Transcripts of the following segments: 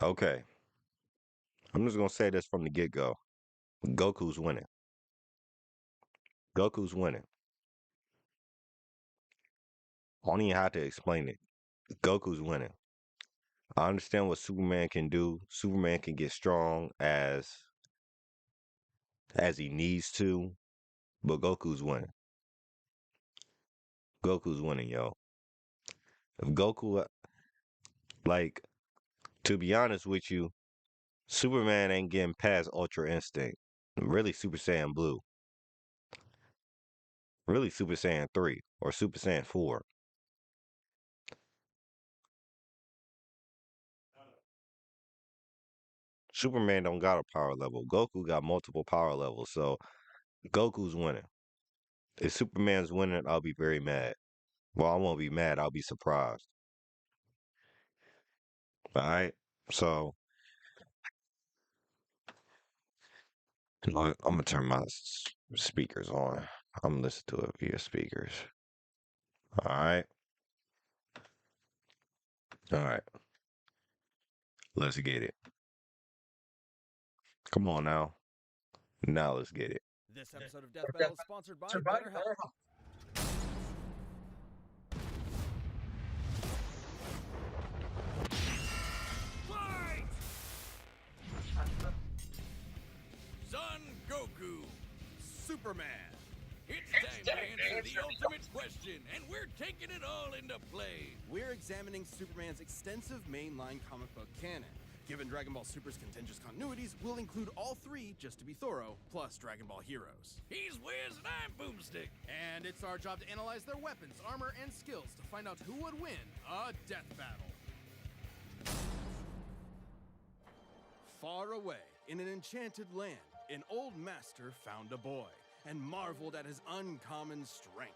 Okay, I'm just gonna say this from the get-go. Goku's winning. Goku's winning. I don't even have to explain it. Goku's winning. I understand what Superman can do. Superman can get strong as he needs to, but Goku's winning. Goku's winning, yo. If Goku, like, to be honest with you, Superman ain't getting past Ultra Instinct. Really, Super Saiyan Blue. Really, Super Saiyan 3 or Super Saiyan 4. Superman don't got a power level. Goku got multiple power levels, so Goku's winning. If Superman's winning, I'll be very mad. Well, I won't be mad. I'll be surprised. All right. So I'm gonna turn my speakers on. I'm gonna listen to it via speakers. All right. All right. Let's get it. Come on now. Now let's get it. This episode of Death Battle is sponsored by BetterHelp. Fight! Son Goku, Superman. It's time to answer the ultimate question, and we're taking it all into play. We're examining Superman's extensive mainline comic book canon. Given Dragon Ball Super's contentious continuities, we'll include all three, just to be thorough, plus Dragon Ball Heroes. He's Wiz and I'm Boomstick. And it's our job to analyze their weapons, armor, and skills to find out who would win a death battle. Far away, in an enchanted land, an old master found a boy and marveled at his uncommon strength.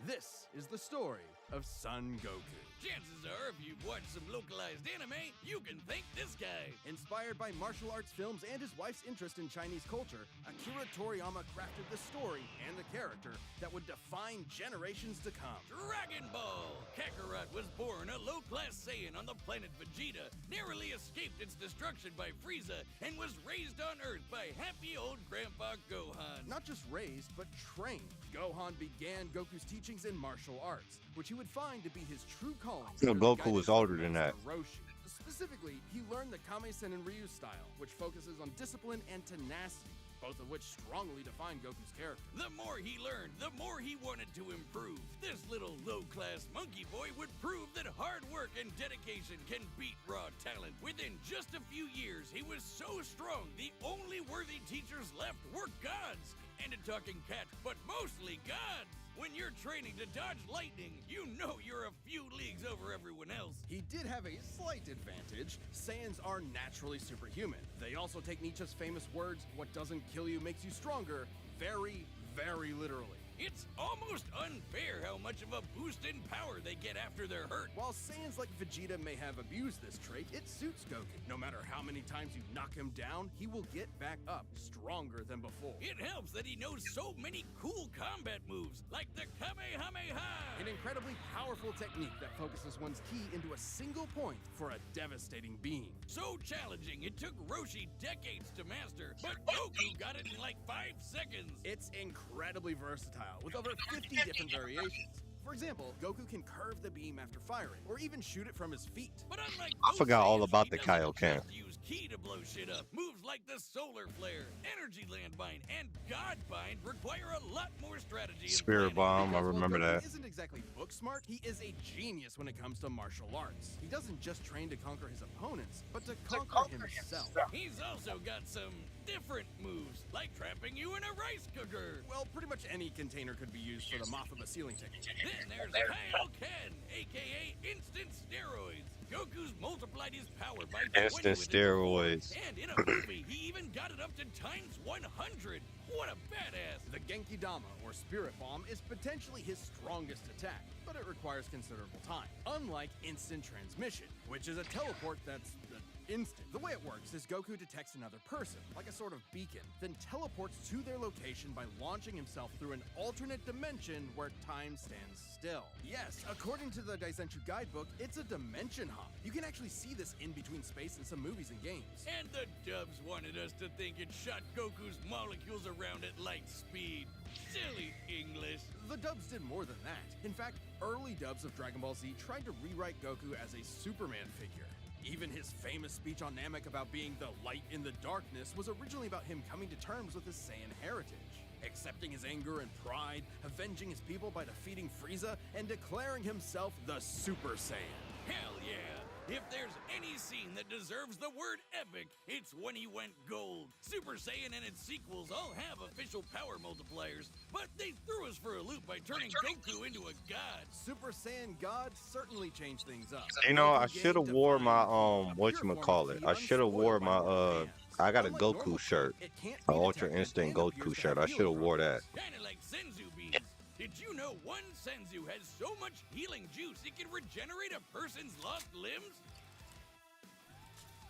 This is the story of Son Goku. Chances are, if you've watched some localized anime, you can thank this guy. Inspired by martial arts films and his wife's interest in Chinese culture, Akira Toriyama crafted the story and the character that would define generations to come. Dragon Ball! Kakarot was born a low-class Saiyan on the planet Vegeta, narrowly escaped its destruction by Frieza, and was raised on Earth by happy old Grandpa Gohan. Not just raised, but trained. Gohan began Goku's teachings in martial arts, which he would find to be his true calling. You know, Goku was older than that. Roshi. Specifically, he learned the Kame-sen and Ryu style, which focuses on discipline and tenacity, both of which strongly define Goku's character. The more he learned, the more he wanted to improve. This little low-class monkey boy would prove that hard work and dedication can beat raw talent. Within just a few years, he was so strong, the only worthy teachers left were gods. And a talking cat, but mostly gods. When you're training to dodge lightning, you know you're a few leagues over everyone else. He did have a slight advantage. Saiyans are naturally superhuman. They also take Nietzsche's famous words, "What doesn't kill you makes you stronger," very, very literally. It's almost unfair how much of a boost in power they get after they're hurt. While Saiyans like Vegeta may have abused this trait, it suits Goku. No matter how many times you knock him down, he will get back up, stronger than before. It helps that he knows so many cool combat moves, like the Kamehameha! An incredibly powerful technique that focuses one's ki into a single point for a devastating beam. So challenging, it took Roshi decades to master, but Goku got it in like 5 seconds. It's incredibly versatile, with over 50 different variations. For example, Goku can curve the beam after firing, or even shoot it from his feet. But unlike I forgot all about the Kaioken, Kaioken. use ki to blow shit up. Moves like the Solar Flare, Energy Landmine, and God Bind require a lot more strategy. Spirit Bomb, I remember that. He isn't exactly book smart. He is a genius when it comes to martial arts. He doesn't just train to conquer his opponents, but to conquer himself. He's also got some different moves, like trapping you in a rice cooker. Well, pretty much any container could be used for the mop of a ceiling technique. Then there's Kaioken, aka Instant Steroids. Goku's multiplied his power by 20 Instant with his steroids. and in a movie, he even got it up to times 100. What a badass! The Genki Dama, or Spirit Bomb, is potentially his strongest attack, but it requires considerable time. Unlike Instant Transmission, which is a teleport that's Instinct. The way it works is Goku detects another person, like a sort of beacon, then teleports to their location by launching himself through an alternate dimension where time stands still. Yes, according to the Daizenshuu guidebook, it's a dimension hop. You can actually see this in between space in some movies and games. And the dubs wanted us to think it shot Goku's molecules around at light speed. Silly English. The dubs did more than that. In fact, early dubs of Dragon Ball Z tried to rewrite Goku as a Superman figure. Even his famous speech on Namek about being the light in the darkness was originally about him coming to terms with his Saiyan heritage, accepting his anger and pride, avenging his people by defeating Frieza, and declaring himself the Super Saiyan. Hell yeah! If there's any scene that deserves the word epic, it's when he went gold. Super Saiyan and its sequels all have official power multipliers, but they threw us for a loop by turning Goku into a god. Super Saiyan God certainly changed things up. You know, I should have wore my whatchamacallit. I should have wore my I got a Goku shirt. An Ultra Instinct Goku shirt. I should have wore that. Kinda like Senzu beans. Did you know one Senzu has so much healing juice it can regenerate a person's lost limbs?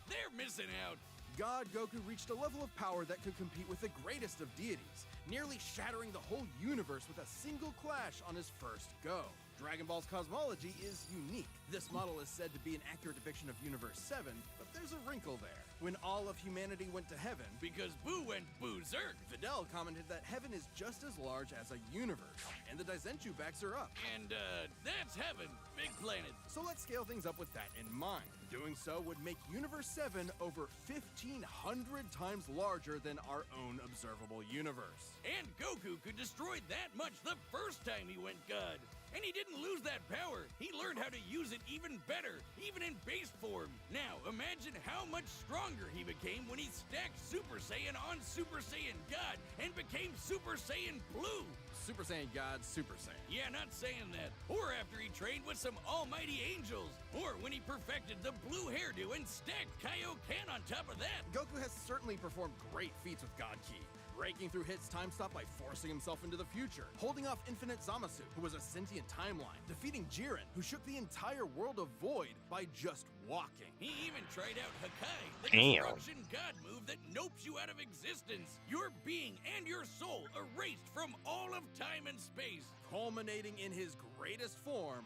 They're missing out. God Goku reached a level of power that could compete with the greatest of deities, nearly shattering the whole universe with a single clash on his first go. Dragon Ball's cosmology is unique. This model is said to be an accurate depiction of Universe 7, but there's a wrinkle there. When all of humanity went to heaven, Because Boo went berserk. Fidel commented that heaven is just as large as a universe, and the Daizenshuu backs her up. And, that's heaven. Big planet. So let's scale things up with that in mind. Doing so would make Universe 7 over 1,500 times larger than our own observable universe. And Goku could destroy that much the first time he went God. And he didn't lose that power. He learned how to use it even better, even in base form. Now, imagine how much stronger he became when he stacked Super Saiyan on Super Saiyan God and became Super Saiyan Blue. Super Saiyan God, Super Saiyan. Yeah, not saying that. Or after he trained with some almighty angels. Or when he perfected the blue hairdo and stacked Kaioken on top of that. Goku has certainly performed great feats with God Ki, breaking through Hit's time stop by forcing himself into the future, holding off Infinite Zamasu, who was a sentient timeline, defeating Jiren, who shook the entire world of Void by just walking. He even tried out Hakai, the Damn. destruction god move that nopes you out of existence. Your being and your soul erased from all of time and space. Culminating in his greatest form,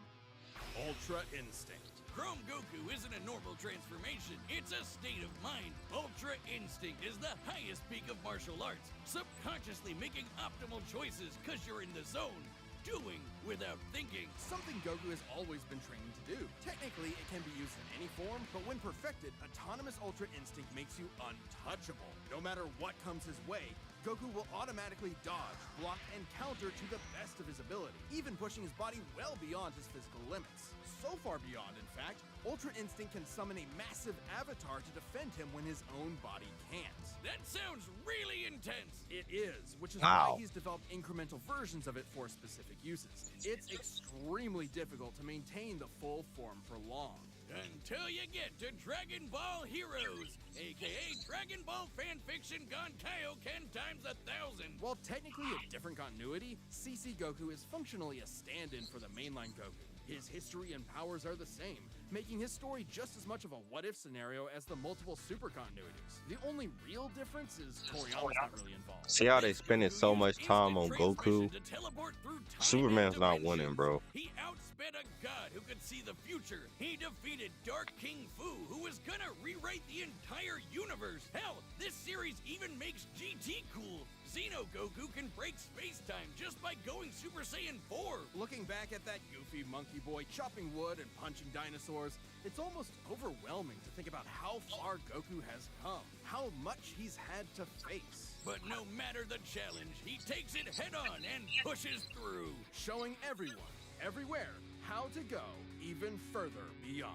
Ultra Instinct. Chrome Goku isn't a normal transformation, it's a state of mind. Ultra Instinct is the highest peak of martial arts, subconsciously making optimal choices because you're in the zone, doing without thinking. Something Goku has always been training to do. Technically, it can be used in any form, but when perfected, autonomous Ultra Instinct makes you untouchable. No matter what comes his way, Goku will automatically dodge, block, and counter to the best of his ability, even pushing his body well beyond his physical limits. So far beyond, in fact, Ultra Instinct can summon a massive avatar to defend him when his own body can't. That sounds really intense. It is, which is Wow. why he's developed incremental versions of it for specific uses. It's extremely difficult to maintain the full form for long. Until you get to Dragon Ball Heroes, aka Dragon Ball fanfiction gone Kaioken times 1,000. While technically a different continuity, CC Goku is functionally a stand-in for the mainline Goku. His history and powers are the same, making his story just as much of a what-if scenario as the multiple super continuities. The only real difference is Toriyama's not really involved. See how they spending so much time on Goku? To teleport through time Superman's and not winning, bro. He outsped a god who could see the future. He defeated Dark King Fu, who was gonna rewrite the entire universe. Hell, this series even makes GT cool. Xeno Goku can break space-time just by going Super Saiyan 4. Looking back at that goofy monkey boy chopping wood and punching dinosaurs, it's almost overwhelming to think about how far Goku has come, how much he's had to face. But no matter the challenge, he takes it head-on and pushes through. Showing everyone, everywhere, how to go even further beyond.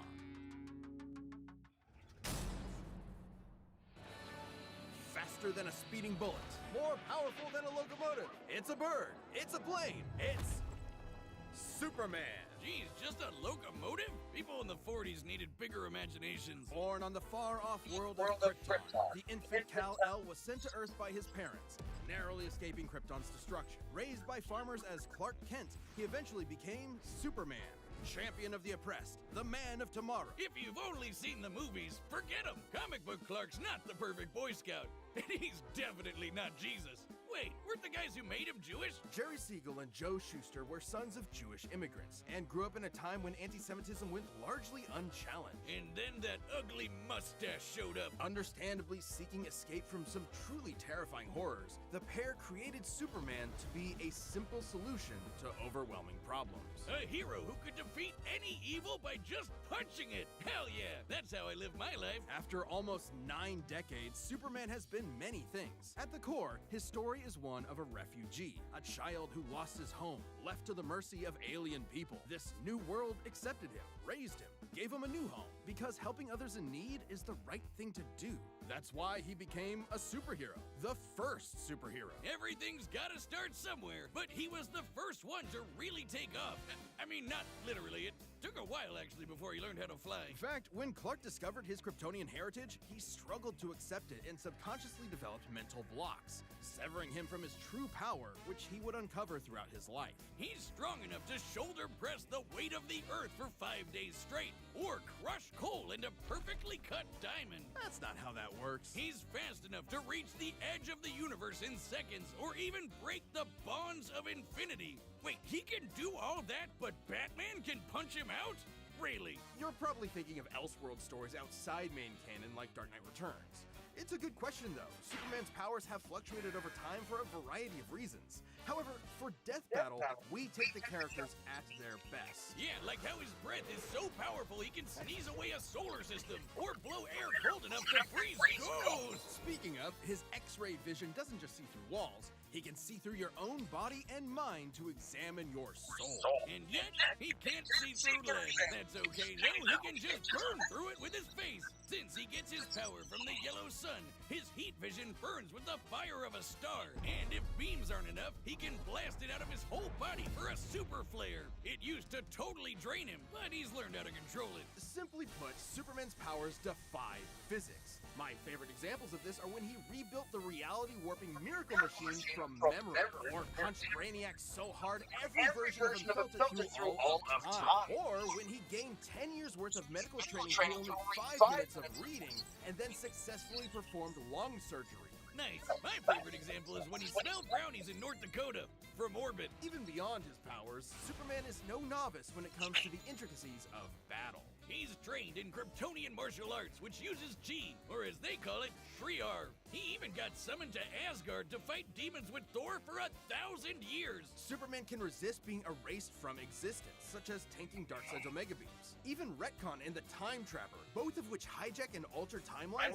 Faster than a speeding bullet, more powerful than a locomotive. It's a bird, it's a plane, it's Superman. Geez, just a locomotive? People in the 40s needed bigger imaginations. Born on the far-off world of Krypton, the infant Kal-El was sent to Earth by his parents, narrowly escaping Krypton's destruction. Raised by farmers as Clark Kent, he eventually became Superman. champion of the oppressed, the man of tomorrow. If you've only seen the movies, forget him. Comic book Clark's not the perfect Boy Scout, and he's definitely not Jesus. Wait, weren't the guys who made him Jewish? Jerry Siegel and Joe Shuster were sons of Jewish immigrants and grew up in a time when anti-Semitism went largely unchallenged. And then that ugly mustache showed up. Understandably seeking escape from some truly terrifying horrors, the pair created Superman to be a simple solution to overwhelming problems. A hero who could defeat any evil by just punching it. Hell yeah, that's how I live my life. After almost 9 decades, Superman has been many things. At the core, his story is one of a refugee, a child who lost his home, left to the mercy of alien people. This new world accepted him, raised him, gave him a new home, because helping others in need is the right thing to do. That's why he became a superhero, the first superhero. Everything's gotta start somewhere, but he was the first one to really take off. I mean, not literally. It took a while, actually, before he learned how to fly. In fact, when Clark discovered his Kryptonian heritage, he struggled to accept it and subconsciously developed mental blocks, severing him from his true power, which he would uncover throughout his life. He's strong enough to shoulder press the weight of the Earth for 5 days straight, or crush coal into perfectly cut diamond. That's not how that works. He's fast enough to reach the edge of the universe in seconds, or even break the bonds of infinity. Wait, he can do all that, but Batman can punch him out? Really? You're probably thinking of Elseworld stories outside main canon like Dark Knight Returns. It's a good question, though. Superman's powers have fluctuated over time for a variety of reasons. However, for Death Battle, we take the characters at their best. Yeah, like how his breath is so powerful he can sneeze away a solar system, or blow air cold enough to freeze ghosts! Speaking of, his X-ray vision doesn't just see through walls. He can see through your own body and mind to examine your soul. And yet, he can't see through lead. That's okay, though. He can just burn through it with his face. Since he gets his power from the yellow sun, his heat vision burns with the fire of a star. And if beams aren't enough, he can blast it out of his whole body for a super flare. It used to totally drain him, but he's learned how to control it. Simply put, Superman's powers defy physics. My favorite examples of this are when he rebuilt the reality-warping miracle machine from memory, or punched Brainiac so hard every version of him felt it through all of time, or when he gained 10 years worth of medical training through only 5 minutes of reading, and then successfully performed lung surgery. Nice. My favorite example is when he smelled brownies in North Dakota from orbit. Even beyond his powers, Superman is no novice when it comes to the intricacies of battle. He's trained in Kryptonian martial arts, which uses Chi, or as they call it, Shriar. He even got summoned to Asgard to fight demons with Thor for 1,000 years. Superman can resist being erased from existence, such as tainting Darkseid's Omega Beams. Even Retcon and the Time Trapper, both of which hijack and alter timelines,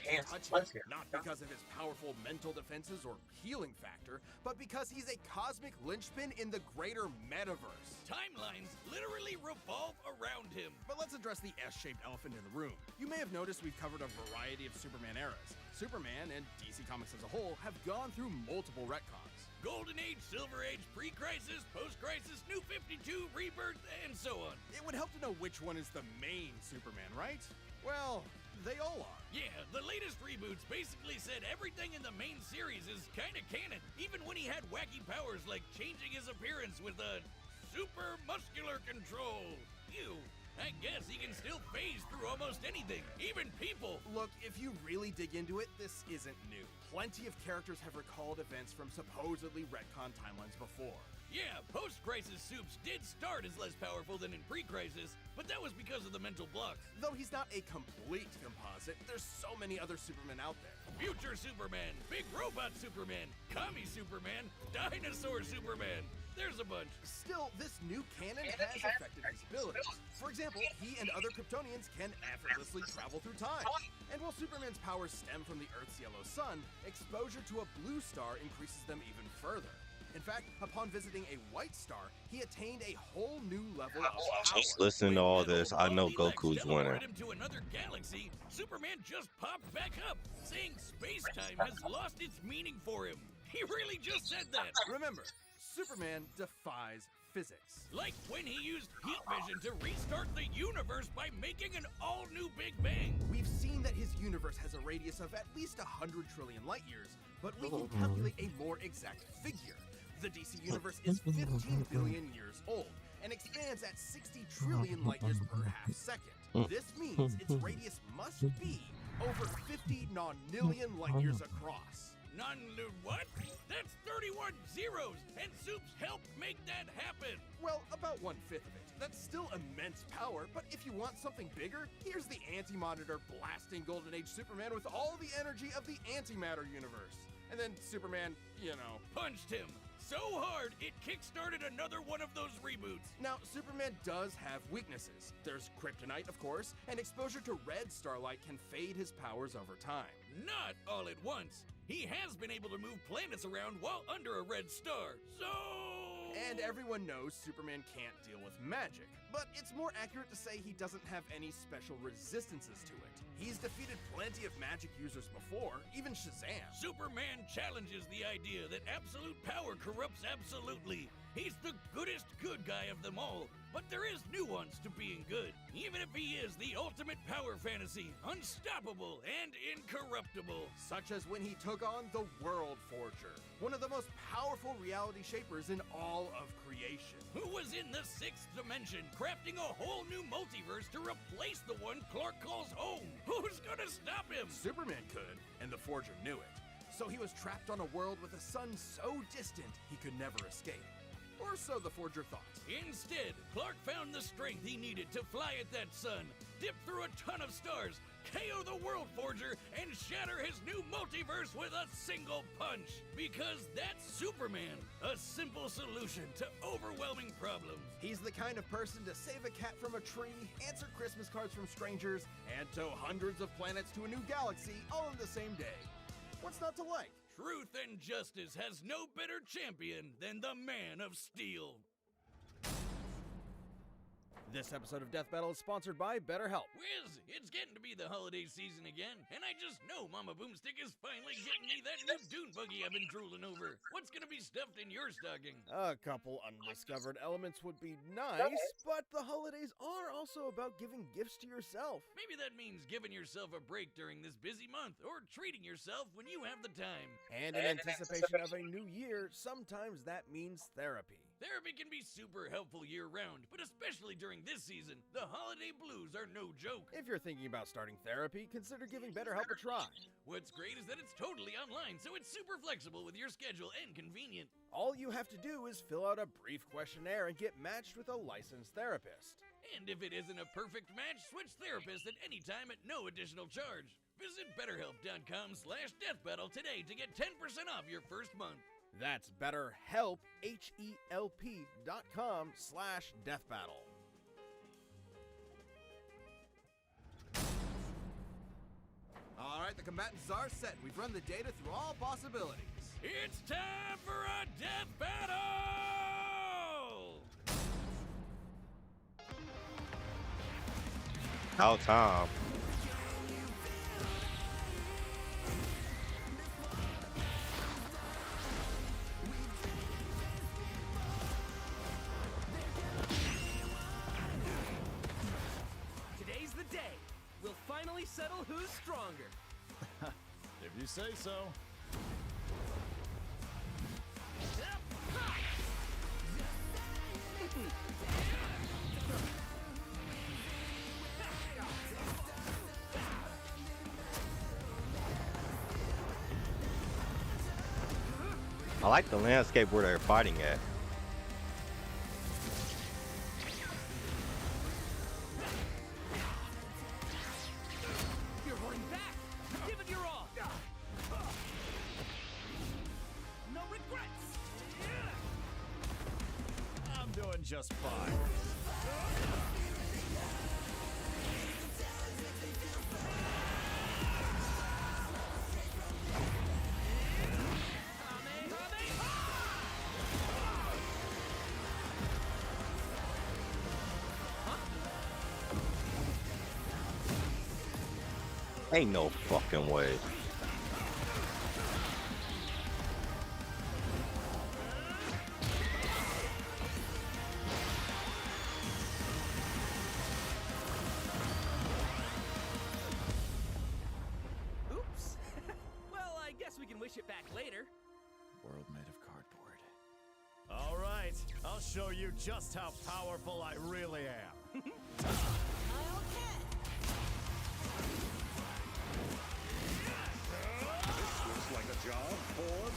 can't touch him. Not because of his powerful mental defenses or healing factor, but because he's a cosmic linchpin in the greater metaverse. Timelines literally revolve around him. But let's address the S-shaped elephant in the room. You may have noticed we've covered a variety of Superman eras. Superman, and DC Comics as a whole, have gone through multiple retcons. Golden Age, Silver Age, Pre-Crisis, Post-Crisis, New 52, Rebirth, and so on. It would help to know which one is the main Superman, right? Well, they all are. Yeah, the latest reboots basically said everything in the main series is kinda canon, even when he had wacky powers like changing his appearance with a super muscular control. Ew. I guess he can still phase through almost anything, even people. Look, if you really dig into it, this isn't new. Plenty of characters have recalled events from supposedly retcon timelines before. Yeah, post-crisis Supes did start as less powerful than in pre-crisis, but that was because of the mental blocks. Though he's not a complete composite, there's so many other Supermen out there. Future Superman, Big Robot Superman, Commie Superman, Dinosaur Superman. There's a bunch. Still, this new canon has affected his abilities. For example, he and other Kryptonians can effortlessly travel through time. And while Superman's powers stem from the Earth's yellow sun, exposure to a blue star increases them even further. In fact, upon visiting a white star, he attained a whole new level of power. Just listening to all this, I know Goku's winning. Him to another galaxy, Superman just popped back up, saying space-time has lost its meaning for him. He really just said that. Remember, Superman defies physics. Like when he used heat vision to restart the universe by making an all-new Big Bang. We've seen that his universe has a radius of at least 100 trillion light years, but we can calculate a more exact figure. The DC universe is 15 billion years old, and expands at 60 trillion light years per half second. This means its radius must be over 50 nonillion light years across. What? That's 31 zeros, and Soups helped make that happen. Well, about 1/5 of it. That's still immense power, but if you want something bigger, here's the Anti-Monitor blasting Golden Age Superman with all the energy of the antimatter universe. And then Superman, Punched him so hard it kickstarted another one of those reboots. Now, Superman does have weaknesses. There's kryptonite, of course, and exposure to red starlight can fade his powers over time. Not all at once. He has been able to move planets around while under a red star, so... And everyone knows Superman can't deal with magic, but it's more accurate to say he doesn't have any special resistances to it. He's defeated plenty of magic users before, even Shazam. Superman challenges the idea that absolute power corrupts absolutely. He's the goodest good guy of them all, but there is nuance to being good, even if he is the ultimate power fantasy, unstoppable and incorruptible. Such as when he took on the World Forger, one of the most powerful reality shapers in all of creation. Who was in the 6th dimension, crafting a whole new multiverse to replace the one Clark calls home. Who's gonna stop him? Superman could, and the Forger knew it. So he was trapped on a world with a sun so distant he could never escape. Or so the Forger thought. Instead, Clark found the strength he needed to fly at that sun, dip through a ton of stars, KO the World Forger, and shatter his new multiverse with a single punch. Because that's Superman, a simple solution to overwhelming problems. He's the kind of person to save a cat from a tree, answer Christmas cards from strangers, and tow hundreds of planets to a new galaxy all in the same day. What's not to like? Truth and justice has no better champion than the Man of Steel. This episode of Death Battle is sponsored by BetterHelp. Whiz, it's getting to be the holiday season again, and I just know Mama Boomstick is finally getting me that new dune buggy I've been drooling over. What's gonna be stuffed in your stocking? A couple undiscovered elements would be nice, but the holidays are also about giving gifts to yourself. Maybe that means giving yourself a break during this busy month, or treating yourself when you have the time. And in anticipation of a new year, sometimes that means therapy. Therapy can be super helpful year-round, but especially during this season, the holiday blues are no joke. If you're thinking about starting therapy, consider giving BetterHelp a try. What's great is that it's totally online, so it's super flexible with your schedule and convenient. All you have to do is fill out a brief questionnaire and get matched with a licensed therapist. And if it isn't a perfect match, switch therapists at any time at no additional charge. Visit BetterHelp.com/deathbattle today to get 10% off your first month. That's BetterHelp, HELP.com/deathbattle. All right, the combatants are set. We've run the data through all possibilities. It's time for a death battle! How Tom? Today's the day. We'll finally settle who's stronger. If you say so. I like the landscape where they're fighting at. You're holding back. Give it your all. No regrets. I'm doing just fine. Ain't no fucking way. Oops. Well, I guess we can wish it back later. World made of cardboard. All right, right, I'll show you just how powerful I really am. Looks like a job for...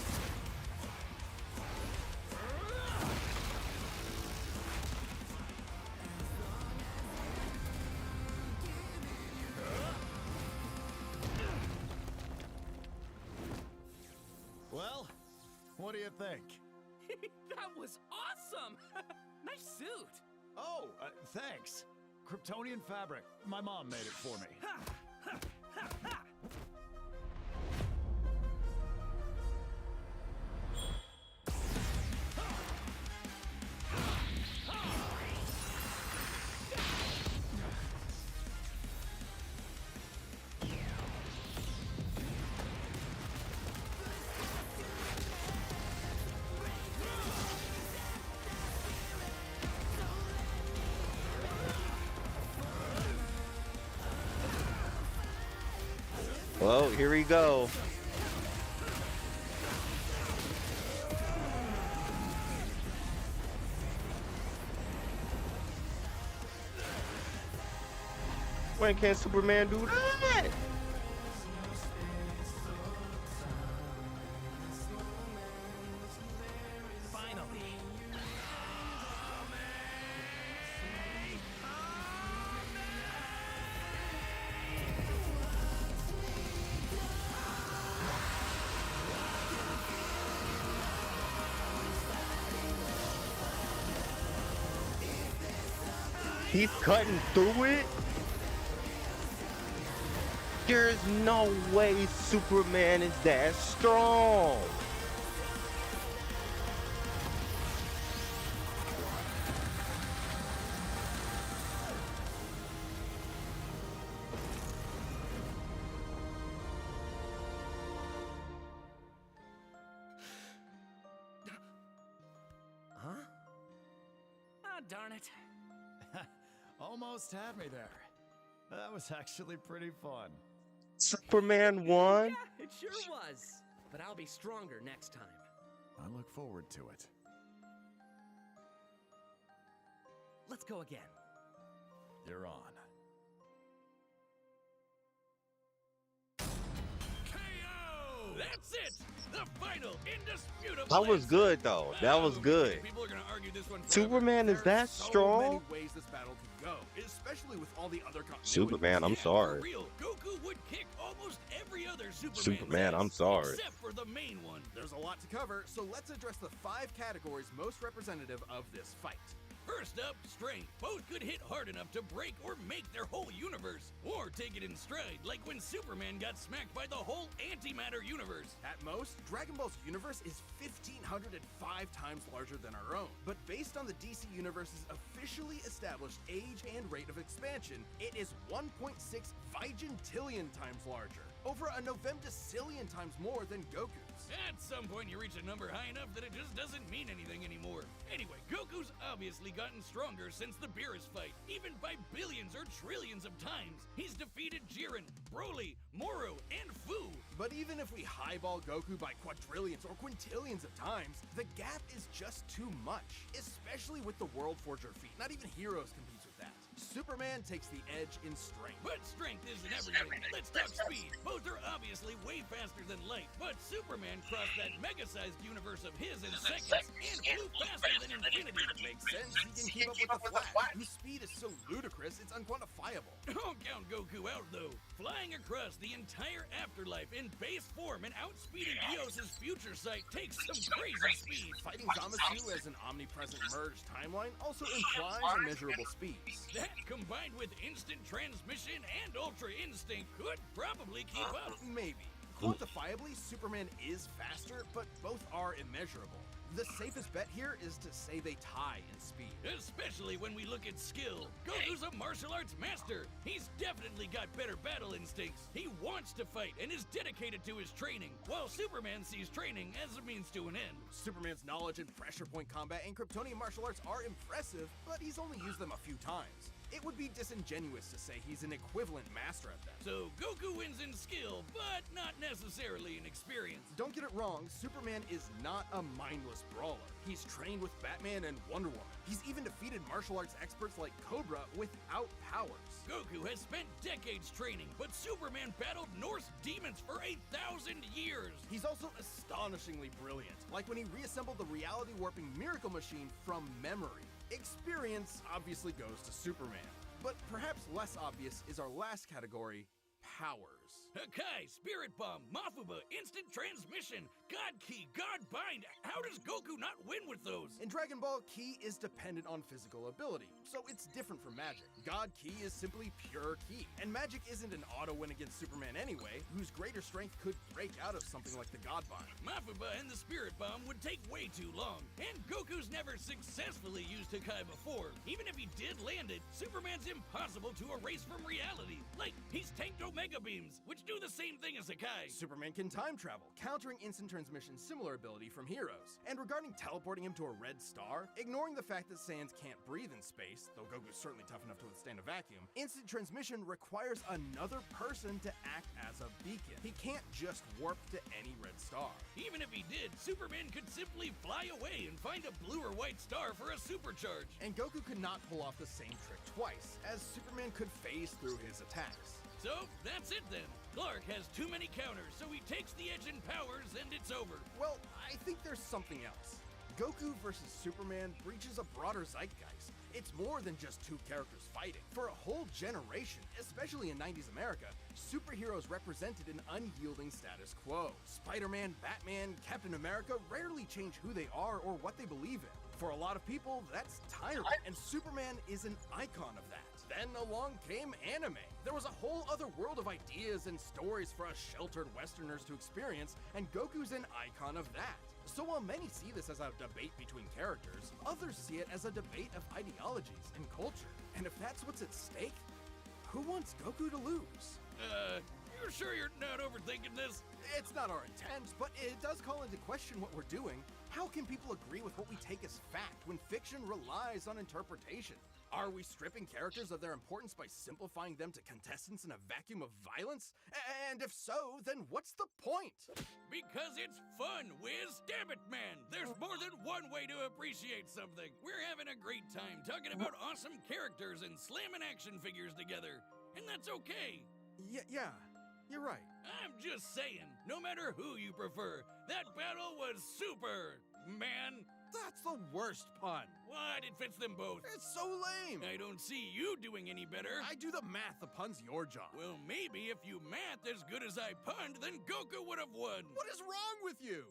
Well, what do you think? That was awesome! Nice suit! Oh, thanks. Kryptonian fabric. My mom made it for me. Ha! Ha! Ha! Ha! Well, here we go. When can Superman do that? Finally! He's cutting through it? There's no way Superman is that strong. Huh? Ah, darn it. Almost had me there. That was actually pretty fun. Superman won? Yeah, it sure was. But I'll be stronger next time. I look forward to it. Let's go again. You're on. KO! That's it! The final indisputable That was answer. good though. That was Oh, good. People are gonna argue this one forever. Superman is There are that so strong? many ways this battle could go, especially with all the other continuities. Superman, I'm Yeah, sorry. For real, Goku would kick almost every other Superman, I'm ass, sorry. except for the main one. There's a lot to cover, so let's address the 5 categories most representative of this fight. First up, strength. Both could hit hard enough to break or make their whole universe, or take it in stride, like when Superman got smacked by the whole antimatter universe. At most, Dragon Ball's universe is 1,505 times larger than our own. But based on the DC Universe's officially established age and rate of expansion, it is 1.6 vigintillion times larger. Over a novemdecillion times more than Goku's. At some point, you reach a number high enough that it just doesn't mean anything anymore. Anyway, Goku's obviously gotten stronger since the Beerus fight, even by billions or trillions of times. He's defeated Jiren, Broly, Moro, and Fu. But even if we highball Goku by quadrillions or quintillions of times, the gap is just too much, especially with the World Forger feat. Not even Heroes competes with that. Superman takes the edge in strength. But strength isn't everything. Let's talk speed. Both are obviously way faster than light, but Superman crossed that mega-sized universe of his in seconds and flew faster than infinity. Makes sense, he can keep up with the Flash, whose speed is so ludicrous it's unquantifiable. Don't count Goku out, though. Flying across the entire afterlife in base form and outspeeding Eos's future sight takes some crazy speed. Fighting Zamasu as an omnipresent merged timeline also implies immeasurable speeds. That, combined with instant transmission and ultra instinct, could probably keep up. Maybe. Quantifiably, Superman is faster, but both are immeasurable. The safest bet here is to say they tie in speed. Especially when we look at skill. Goku's a martial arts master. He's definitely got better battle instincts. He wants to fight and is dedicated to his training, while Superman sees training as a means to an end. Superman's knowledge in pressure point combat and Kryptonian martial arts are impressive, but he's only used them a few times. it would be disingenuous to say he's an equivalent master at them. So Goku wins in skill, but not necessarily in experience. Don't get it wrong, Superman is not a mindless brawler. He's trained with Batman and Wonder Woman. He's even defeated martial arts experts like Cobra without powers. Goku has spent decades training, but Superman battled Norse demons for 1,000 years. He's also astonishingly brilliant, like when he reassembled the reality-warping miracle machine from memory. Experience obviously goes to Superman, but perhaps less obvious is our last category, powers. Hakai, Spirit Bomb, Mafuba, Instant Transmission, God Key, God Bind. How does Goku not win with those? In Dragon Ball, Ki is dependent on physical ability, so it's different from Magic. God Ki is simply pure Ki, and Magic isn't an auto win against Superman anyway, whose greater strength could break out of something like the God Bind. Mafuba and the Spirit Bomb would take way too long, and Goku's never successfully used Hakai before. Even if he did land it, Superman's impossible to erase from reality. Like, he's tanked Omega Beams, which do the same thing as Hakai. Superman can time travel, countering Instant Transmission's similar ability from Heroes. And regarding teleporting him to a red star, ignoring the fact that Saiyans can't breathe in space, though Goku's certainly tough enough to withstand a vacuum, Instant Transmission requires another person to act as a beacon. He can't just warp to any red star. Even if he did, Superman could simply fly away and find a blue or white star for a supercharge. And Goku could not pull off the same trick twice, as Superman could phase through his attacks. So, that's it then. Clark has too many counters, so he takes the edge in powers and it's over. Well, I think there's something else. Goku versus Superman breaches a broader zeitgeist. It's more than just two characters fighting. For a whole generation, especially in 90s America, superheroes represented an unyielding status quo. Spider-Man, Batman, Captain America rarely change who they are or what they believe in. For a lot of people, that's tiring, and Superman is an icon of that. Then along came anime. There was a whole other world of ideas and stories for us sheltered Westerners to experience, and Goku's an icon of that. So while many see this as a debate between characters, others see it as a debate of ideologies and culture. And if that's what's at stake, who wants Goku to lose? You're sure you're not overthinking this? It's not our intent, but it does call into question what we're doing. How can people agree with what we take as fact when fiction relies on interpretation? Are we stripping characters of their importance by simplifying them to contestants in a vacuum of violence? And if so, then what's the point? Because it's fun, Wiz! Damn it, man! There's more than one way to appreciate something. We're having a great time talking about awesome characters and slamming action figures together. And that's okay. Yeah, you're right. I'm just saying, no matter who you prefer, that battle was super, man. That's the worst pun. What? It fits them both. It's so lame. I don't see you doing any better. I do the math, the pun's your job. Well, maybe if you math as good as I punned, then Goku would have won. What is wrong with you?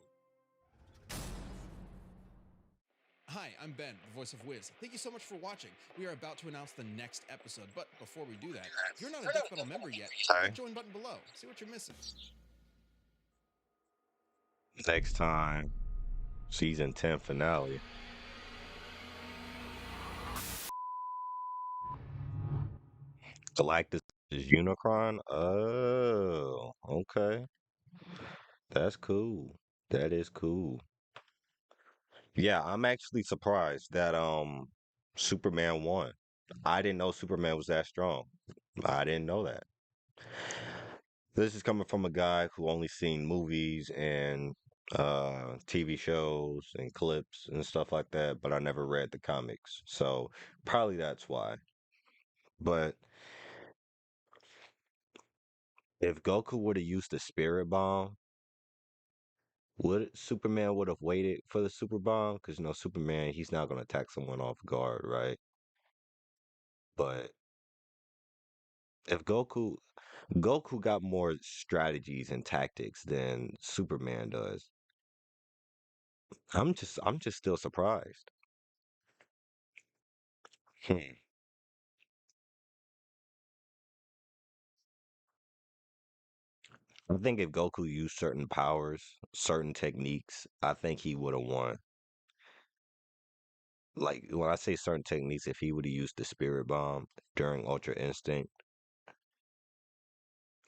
Hi, I'm Ben, the voice of Wiz. Thank you so much for watching. We are about to announce the next episode, but before we do that, if you're not a Death Battle member yet, hit the join button below. See what you're missing. Next time, season 10 finale. Galactus is Unicron? Oh, okay. That's cool. That is cool. Yeah, I'm actually surprised that Superman won. I didn't know Superman was that strong. I didn't know that. This is coming from a guy who only seen movies and TV shows and clips and stuff like that, but I never read the comics. So probably that's why. But if Goku would have used the Spirit Bomb, would Superman would have waited for the Super Bomb? Because Superman, he's not gonna attack someone off guard, right? But if Goku got more strategies and tactics than Superman does. I'm just still surprised. Hmm. I think if Goku used certain powers, certain techniques, I think he would have won. Like when I say certain techniques, if he would have used the Spirit Bomb during Ultra Instinct,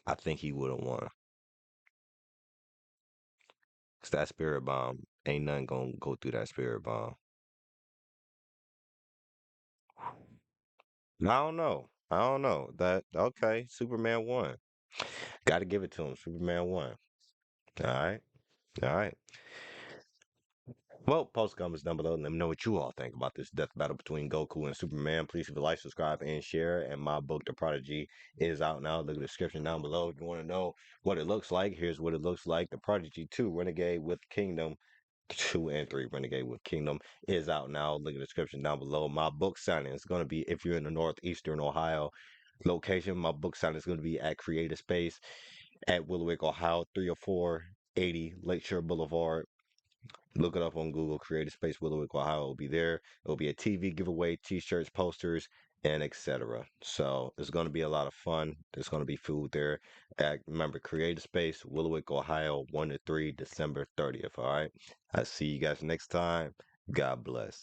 I think he would have won. 'Cause that Spirit Bomb ain't nothing gonna go through that Spirit Bomb. I don't know. I don't know. That okay, Superman won. Gotta give it to him. Superman won. All right. All right. Well, post comments down below and let me know what you all think about this death battle between Goku and Superman. Please leave a like, subscribe, and share. And my book, The Prodigy, is out now. Look at the description down below. If you want to know what it looks like, here's what it looks like. The Prodigy 2, Renegade with Kingdom. 2 and 3, Renegade with Kingdom, is out now. Look at the description down below. My book signing is going to be, if you're in the northeastern Ohio location, my book signing is going to be at Creative Space at Willowick, Ohio, 30480 Lakeshore Boulevard. Look it up on Google, Creative Space Willowick, Ohio. It'll be there. It'll be a TV giveaway, t-shirts, posters, and etc. So it's going to be a lot of fun. There's going to be food there. Remember, Creative Space, Willowick, Ohio, 1 to 3, December 30th. All right. I'll see you guys next time. God bless.